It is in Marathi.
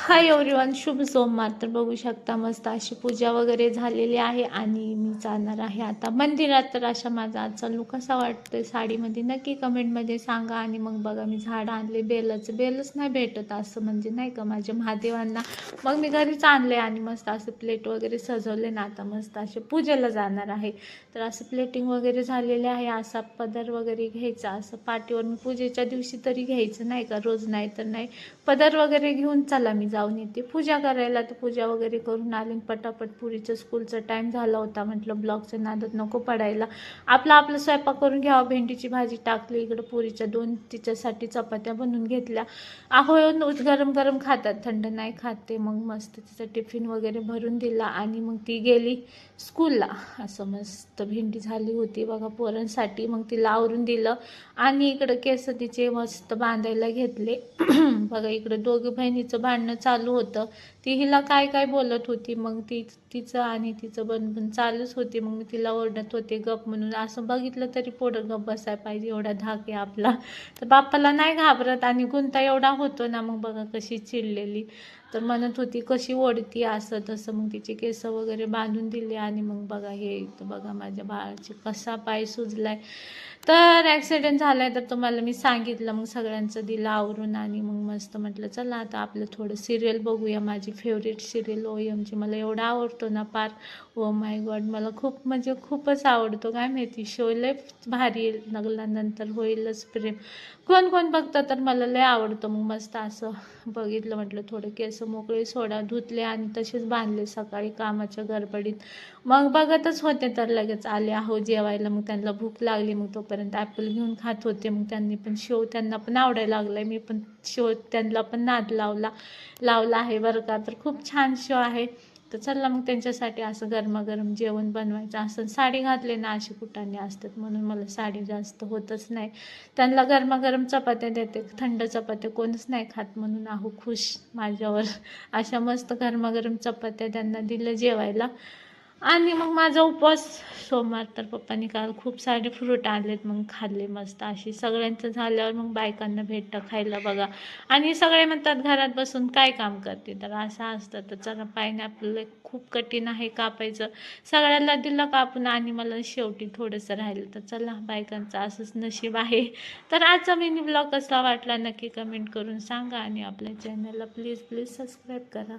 हाय एव्हरीवन, शुभ सोमवार. तर बघू शकता मस्त अशी पूजा वगैरे झालेली आहे आणि मी जाणार आहे आता मंदिरात. तर अशा माझा आजचा लूक कसा वाटतोय साडीमध्ये नक्की कमेंटमध्ये सांगा. आणि मग बघा मी झाड आणले बेलच नाही भेटत असं म्हणजे नाही का माझ्या महादेवांना, मग मी घरीच आणले आणि मस्त असं प्लेट वगैरे सजवले ना. आता मस्त असे पूजेला जाणार आहे. तर असं प्लेटिंग वगैरे झालेले आहे. असा पदर वगैरे घ्यायचा, असं पाठीवर मी पूजेच्या दिवशी तरी घ्यायचं नाही का, रोज नाही तर नाही. पदर वगैरे घेऊन चला मी जाऊन येते पूजा करायला. तर पूजा वगैरे करून आले पटापट. पुरीचं स्कूलचा टाईम झाला होता, म्हटलं ब्लॉगच्या नादात नको पडायला, आपला स्वयंपाक करून घ्यावा. भेंडीची भाजी टाकली इकडं, पुरीच्या 2 तिच्यासाठी चपात्या बनवून घेतल्या. आहो गरम गरम खातात, थंड नाही खाते. मग मस्त तिचा टिफिन वगैरे भरून दिला आणि मग ती गेली स्कूलला. असं मस्त भेंडी झाली होती बघा पोरांसाठी, मग तिला आवरून दिलं आणि इकडं केस तिचे मस्त बांधायला घेतले. बघा इकडं दोघं बहिणीचं भांडणं चालू होतं. ती हिला काय काय बोलत होती, मग तिचं आणि तिचं बनबन चालूच होती. मग मी तिला ओरडत होते गप म्हणून. असं बघितलं तरी पोरं गप बसायला पाहिजे, एवढा धाक आहे आपला. तर बाप्पाला नाही घाबरत आणि गुंता एवढा होतो ना. मग बघा कशी चिडलेली, तर म्हणत होती कशी ओढती असं तसं. मग तिचे केस वगैरे बांधून दिले आणि मग बघा हे इथं बघा माझ्या बाळाचे कसा पाय सुजलाय. तर ॲक्सिडेंट झालाय तर तुम्हाला मी सांगितलं. मग सगळ्यांचं दिलं आवरून आणि मग मस्त म्हटलं चला आता आपलं थोडं सिरियल बघूया. माझी फेवरेट सिरियल OMG, मला एवढा आवडतो ना पार. ओ माय गॉड, मला खूप म्हणजे खूपच आवडतो. काय माहिती शो लय भारी, नगल्यानंतर होईलच प्रेम. कोण कोण बघतं तर मला लय आवडतं. मग मस्त असं बघितलं, म्हटलं थोडं केस मोकळे सोडा, धुतले आणि तसेच बांधले सकाळी कामाच्या गडबडीत. मग बघतच होते तर लगेच आले आहो जेवायला. मग त्यांना भूक लागली, मग तोपर्यंत ॲपल घेऊन खात होते. मग त्यांनी पण शो त्यांना पण आवडायला लागलाय. मी पण शो त्यांना पण नाद लावला आहे बरं का. तर खूप छान शो आहे. तर चला मग त्यांच्यासाठी असं गरमागरम जेवण बनवायचं. असं साडी घातले ना अशी कुटाने असतात म्हणून मला साडी जास्त होतच नाही. त्यांना गरमागरम चपात्या देते, थंड चपात्या कोणच नाही खात म्हणून आहो खुश माझ्यावर. अशा मस्त गरमागरम चपात्या त्यांना दिलं जेवायला. आणि मग माझा उपवास सोमवार. तर पप्पांनी काल खूप सारे फ्रूट आणलेत, मग खाल्ले मस्त अशी. सगळ्यांचं झाल्यावर मग बायकांना भेटतं खायला बघा. आणि सगळे म्हणतात घरात बसून काय काम करते, तर असं असतं. तर चला पायनॅपल खूप कठीण आहे कापायचं, सगळ्याला दिलं कापून आणि मला शेवटी थोडंसं राहिलं. तर चला बायकांचं असंच नशीब आहे. तर आजचा मिनी ब्लॉग कसा वाटला नक्की कमेंट करून सांगा आणि आपल्या चॅनलला प्लीज सबस्क्राईब करा.